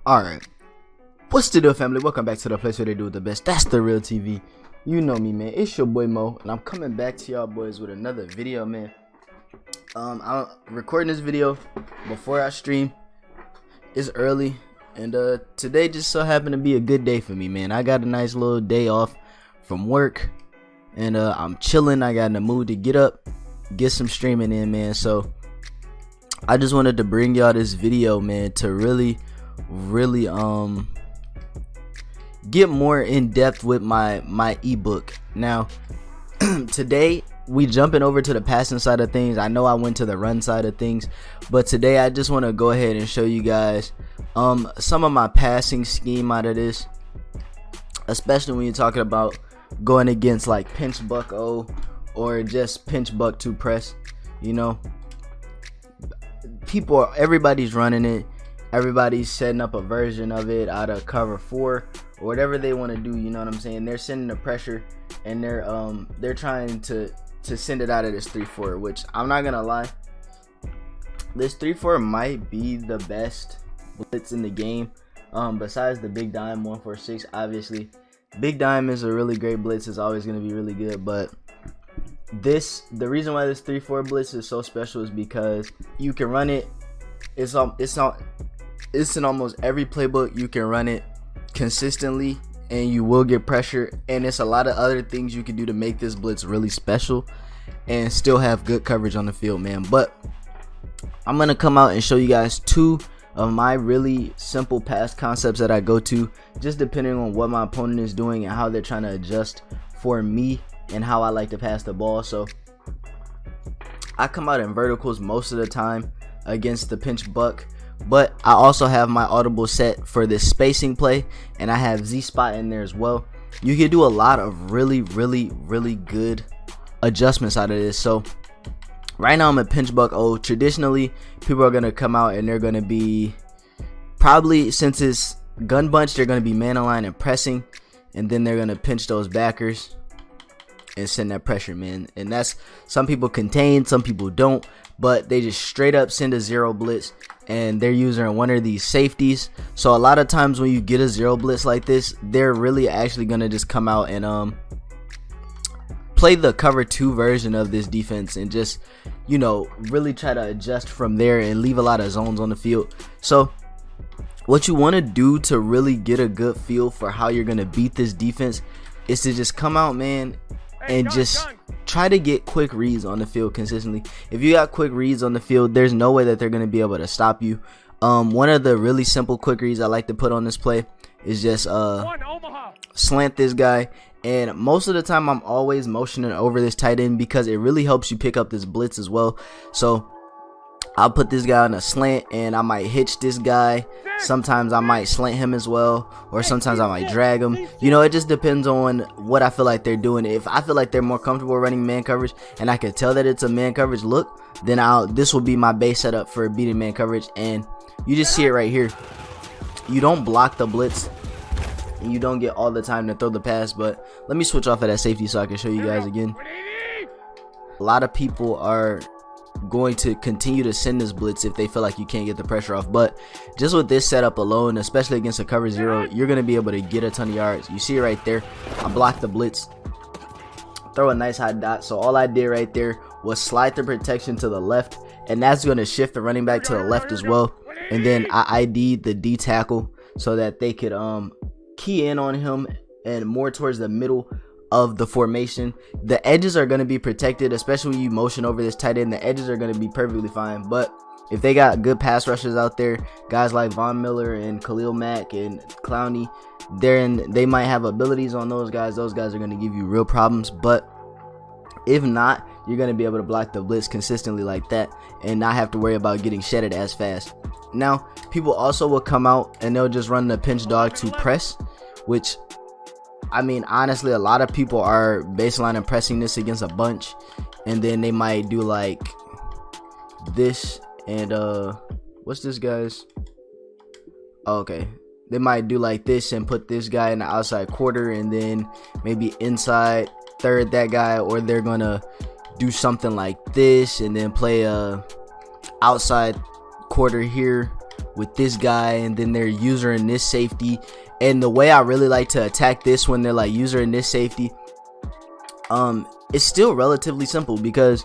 Alright, what's the deal, family? Welcome back to the place where they do it the best. That's the real TV. You know me, man. It's your boy Mo, and I'm coming back to y'all boys with another video, man. I'm recording this video before I stream. It's early, and today just so happened to be a good day for me, man. I got a nice little day off from work, and I'm chilling. I got in the mood to get up, get some streaming in, man. So I just wanted to bring y'all this video, man, to really get more in depth with my ebook. Now today we jumping over to the passing side of things. I know I went to the run side of things, but today I just want to go ahead and show you guys some of my passing scheme out of this, especially when you're talking about going against like pinch buck O or just pinch buck 2 press. You know, everybody's running it. Everybody's setting up a version of it out of cover 4 or whatever they want to do. You know what I'm saying? They're sending the pressure, and they're trying to send it out of this 3-4, which I'm not gonna lie, this 3-4 might be the best blitz in the game, besides the big dime 146. Obviously big dime is a really great blitz. It's always going to be really good, but the reason why this 3-4 blitz is so special is because you can run it. It's in almost every playbook. You can run it consistently and you will get pressure, and it's a lot of other things you can do to make this blitz really special and still have good coverage on the field, man. But I'm gonna come out and show you guys 2 of my really simple pass concepts that I go to, just depending on what my opponent is doing and how they're trying to adjust for me and how I like to pass the ball. So I come out in verticals most of the time against the pinch buck, but I also have my audible set for this spacing play, and I have Z spot in there as well. You can do a lot of really good adjustments out of this. So right now I'm at pinch buck O. Traditionally, people are gonna come out and they're gonna be, probably since it's gun bunch, they're gonna be man aligned and pressing, and then they're gonna pinch those backers and send that pressure, man. And that's, some people contain, some people don't, but they just straight up send a 0 blitz, and they're using one of these safeties. So a lot of times when you get a 0 blitz like this, they're really actually gonna just come out and play the cover 2 version of this defense and just, you know, really try to adjust from there and leave a lot of zones on the field. So what you want to do to really get a good feel for how you're gonna beat this defense is to just come out, man, and just try to get quick reads on the field consistently. If you got quick reads on the field, there's no way that they're going to be able to stop you. One of the really simple quick reads I like to put on this play is just slant this guy, and most of the time I'm always motioning over this tight end because it really helps you pick up this blitz as well. So I'll put this guy on a slant and I might hitch this guy. Sometimes I might slant him as well, or sometimes I might drag him. You know, it just depends on what I feel like they're doing. If I feel like they're more comfortable running man coverage and I can tell that it's a man coverage look, then this will be my base setup for beating man coverage. And you just see it right here. You don't block the blitz and you don't get all the time to throw the pass. But let me switch off of that safety so I can show you guys again. A lot of people are going to continue to send this blitz if they feel like you can't get the pressure off, but just with this setup alone, especially against a cover 0, you're going to be able to get a ton of yards. You see it right there. I blocked the blitz, throw a nice hot dot. So all I did right there was slide the protection to the left, and that's going to shift the running back to the left as well. And then I ID'd the D tackle so that they could key in on him and more towards the middle of the formation. The edges are going to be protected, especially when you motion over this tight end. The edges are going to be perfectly fine, but if they got good pass rushers out there, guys like Von Miller and Khalil Mack and Clowney, they might have abilities on those guys. Those guys are going to give you real problems. But if not, you're going to be able to block the blitz consistently like that and not have to worry about getting shedded as fast. Now people also will come out and they'll just run the pinch dog to press, which, I mean, honestly, a lot of people are baseline and pressing this against a bunch, and then they might do like this and what's this guy's? Oh, okay, they might do like this and put this guy in the outside quarter and then maybe inside third that guy, or they're gonna do something like this and then play a outside quarter here with this guy, and then they're user in this safety. And the way I really like to attack this when they're like user in this safety, it's still relatively simple, because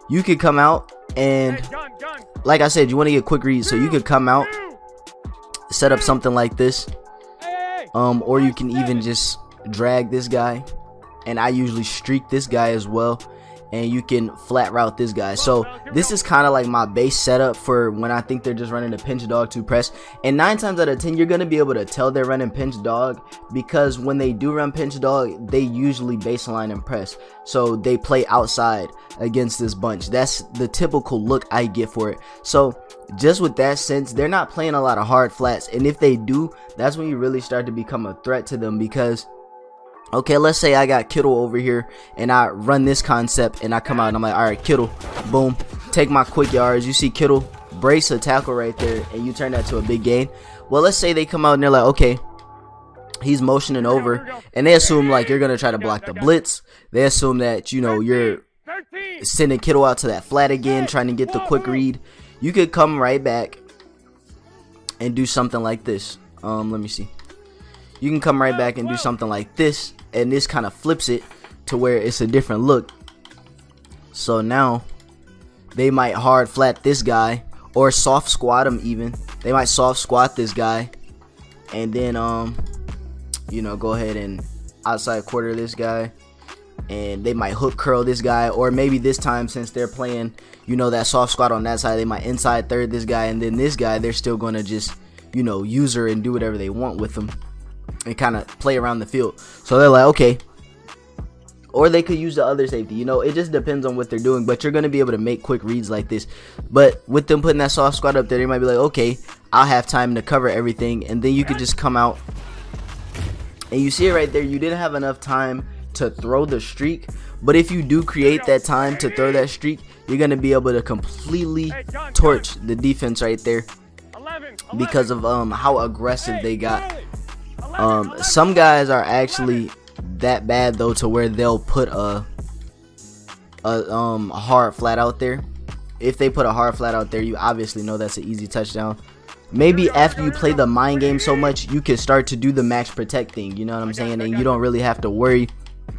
you could come out and, like I said, you want to get quick reads, so you could come out, set up something like this, or you can even just drag this guy, and I usually streak this guy as well, and you can flat route this guy. So this is kind of like my base setup for when I think they're just running a pinch dog to press. And 9 times out of 10 you're going to be able to tell they're running pinch dog, because when they do run pinch dog, they usually baseline and press, so they play outside against this bunch. That's the typical look I get for it. So just with that sense, they're not playing a lot of hard flats, and if they do, that's when you really start to become a threat to them. Because okay, let's say I got Kittle over here and I run this concept and I come out and I'm like, alright, Kittle, boom, take my quick yards. You see Kittle brace a tackle right there, and you turn that to a big gain. Well, let's say they come out and they're like, okay, he's motioning over, and they assume like you're gonna try to block the blitz. They assume that, you know, you're sending Kittle out to that flat again, trying to get the quick read. You could come right back and do something like this. Let me see. You can come right back and do something like this, and this kind of flips it to where it's a different look. So now they might hard flat this guy, or soft squat him. Even they might soft squat this guy, and then you know, go ahead and outside quarter this guy, and they might hook curl this guy. Or maybe this time, since they're playing, you know, that soft squat on that side, they might inside third this guy, and then this guy they're still gonna just, you know, user and do whatever they want with them and kind of play around the field. So they're like, okay, or they could use the other safety. You know, it just depends on what they're doing, but you're going to be able to make quick reads like this. But with them putting that soft squat up there, they might be like, okay, I'll have time to cover everything, and then you could just come out, and you see it right there, you didn't have enough time to throw the streak. But if you do create that time to throw that streak, you're going to be able to completely torch the defense right there, because of how aggressive they got. Some guys are actually that bad though, to where they'll put a hard flat out there. If they put a hard flat out there, you obviously know that's an easy touchdown. Maybe after you play the mind game so much, you can start to do the max protect thing, you know what I'm saying, and you don't really have to worry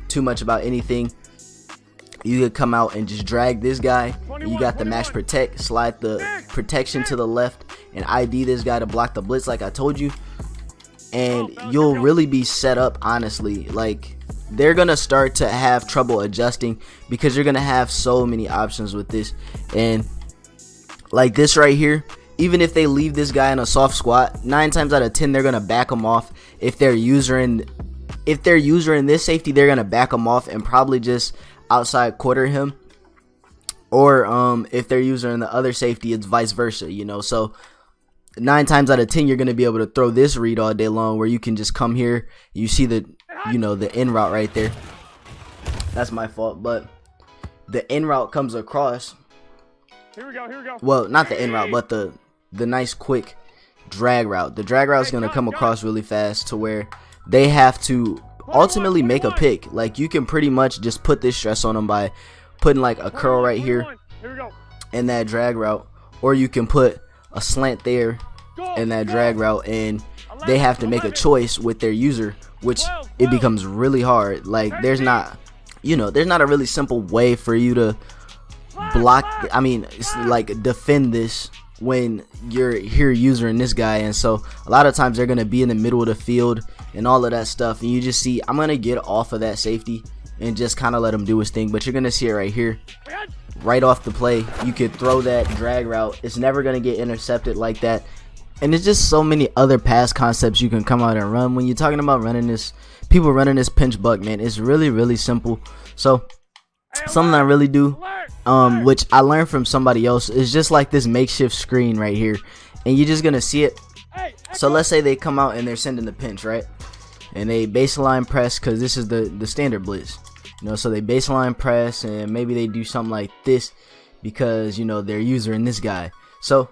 too much about anything. You could come out and just drag this guy, and you got the max protect, slide the protection to the left, and ID this guy to block the blitz like I told you, and you'll really be set up. Honestly, like, they're gonna start to have trouble adjusting, because you're gonna have so many options with this. And like this right here, even if they leave this guy in a soft squat, 9 times out of 10 they're gonna back him off. If they're user in this safety, they're gonna back him off and probably just outside quarter him. Or if they're using the other safety, it's vice versa, you know. So 9 times out of 10 you're going to be able to throw this read all day long, where you can just come here, you see the, you know, the in route right there. That's my fault, but the in route comes across. Here we go. Well, not the in route, but the nice quick drag route. The drag route is going to come across really fast, to where they have to ultimately make a pick. Like, you can pretty much just put this stress on them by putting like a curl right here in that drag route, or you can put a slant there in that drag route, and they have to make a choice with their user, which it becomes really hard. Like, there's not, you know, there's not a really simple way for you to block, I mean, it's like defend this when you're here using this guy. And so a lot of times they're going to be in the middle of the field and all of that stuff, and you just see, I'm going to get off of that safety and just kind of let him do his thing. But you're going to see it right here, right off the play, you could throw that drag route. It's never going to get intercepted like that. And there's just so many other pass concepts you can come out and run when you're talking about running this, people running this pinch buck, man. It's really simple. So something I really do, which I learned from somebody else, is just like this makeshift screen right here, and you're just gonna see it. So let's say they come out and they're sending the pinch, right, and they baseline press, because this is the standard blitz, you know. So they baseline press, and maybe they do something like this, because, you know, they're using this guy. So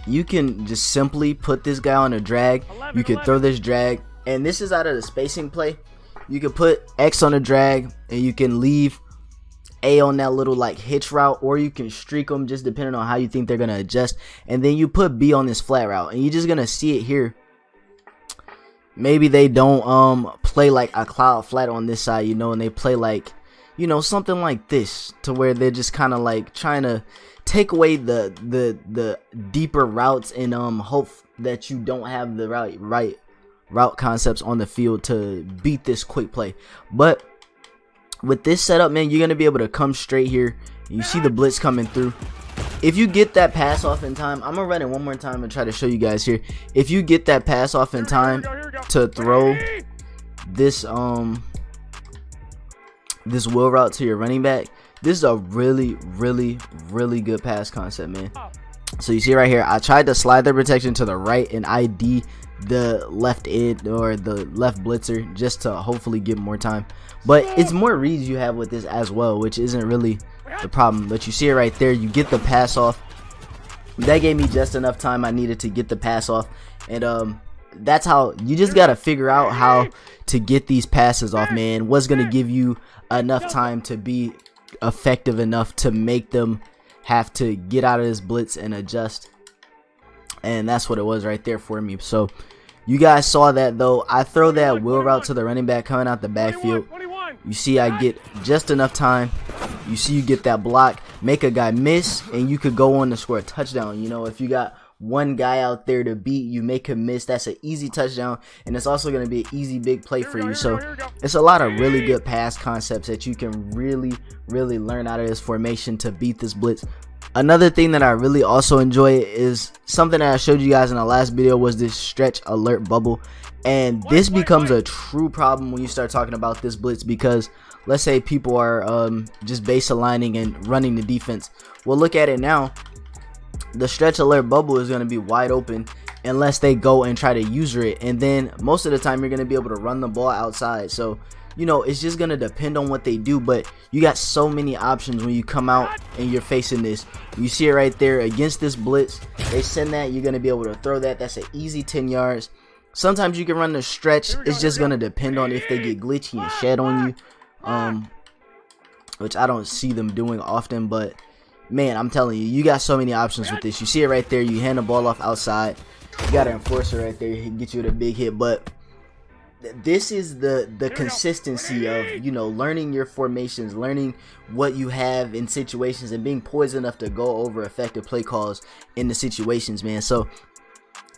you can just simply put this guy on a drag. You could throw this drag, and this is out of the spacing play. You can put X on a drag, and you can leave A on that little like hitch route, or you can streak them, just depending on how you think they're gonna adjust. And then you put B on this flat route, and you're just gonna see it here. Maybe they don't play like a cloud flat on this side, you know, and they play like, you know, something like this, to where they're just kind of like trying to take away the deeper routes, and hope that you don't have the right route concepts on the field to beat this quick play. But with this setup, man, you're gonna be able to come straight here. You see the blitz coming through. If you get that pass off in time, I'm gonna run it one more time and try to show you guys here. If you get that pass off in time to throw this this wheel route to your running back, this is a really good pass concept, man. So you see right here, I tried to slide the protection to the right and ID the left end or the left blitzer, just to hopefully get more time. But it's more reads you have with this as well, which isn't really the problem. But you see it right there, you get the pass off. That gave me just enough time I needed to get the pass off. And that's how you just gotta figure out how to get these passes off, man. What's gonna give you enough time to be effective enough to make them have to get out of this blitz and adjust. And that's what it was right there for me. So you guys saw that though. I throw that wheel route to the running back coming out the backfield. You see I get just enough time. You see you get that block, make a guy miss, and you could go on to score a touchdown. You know, if you got one guy out there to beat, you make him miss, that's an easy touchdown, and it's also going to be an easy big play for you. So it's a lot of really good pass concepts that you can really learn out of this formation to beat this blitz. Another thing that I really also enjoy is something that I showed you guys in the last video, was this stretch alert bubble. And this becomes a true problem when you start talking about this blitz, because let's say people are just base aligning and running the defense. Well, look at it now. The stretch alert bubble is going to be wide open unless they go and try to user it, and then most of the time you're going to be able to run the ball outside. So you know, it's just going to depend on what they do, but you got so many options when you come out and you're facing this. You see it right there against this blitz, they send that, you're going to be able to throw that. That's an easy 10 yards. Sometimes you can run the stretch. It's just going to depend on if they get glitchy and shed on you, which I don't see them doing often. But man, I'm telling you, you got so many options with this. You see it right there, you hand the ball off outside, you got an enforcer right there, he can get you with a big hit. But this is the consistency of, you know, learning your formations, learning what you have in situations, and being poised enough to go over effective play calls in the situations, man. So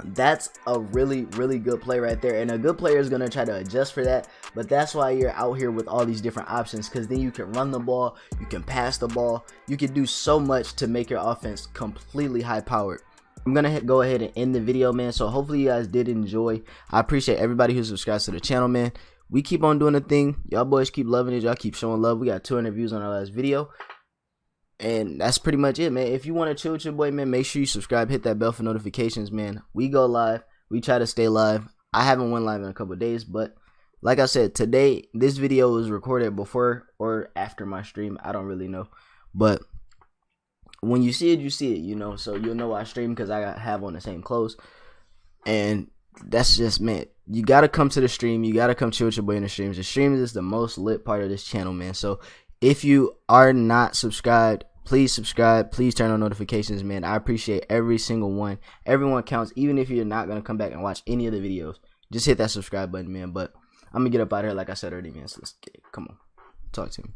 that's a really good play right there, and a good player is going to try to adjust for that. But that's why you're out here with all these different options, because then you can run the ball, you can pass the ball, you can do so much to make your offense completely high powered. I'm gonna go ahead and end the video, man. So hopefully you guys did enjoy. I appreciate everybody who subscribes to the channel, man. We keep on doing the thing. Y'all boys keep loving it. Y'all keep showing love. We got 200 views on our last video, and that's pretty much it, man. If you want to chill with your boy, man, make sure you subscribe, hit that bell for notifications, man. We go live, we try to stay live. I haven't went live in a couple of days, but like I said, today this video was recorded before or after my stream. I don't really know, but when you see it, you see it, you know. So you'll know I stream because I have on the same clothes. And that's just, man, you gotta come to the stream. You gotta come chill with your boy in the streams. The streams is the most lit part of this channel, man. So if you are not subscribed, please subscribe. Please turn on notifications, man. I appreciate every single one. Everyone counts, even if you're not gonna come back and watch any of the videos. Just hit that subscribe button, man. But I'm gonna get up out of here, like I said already, man. So let's get it. Come on, talk to me.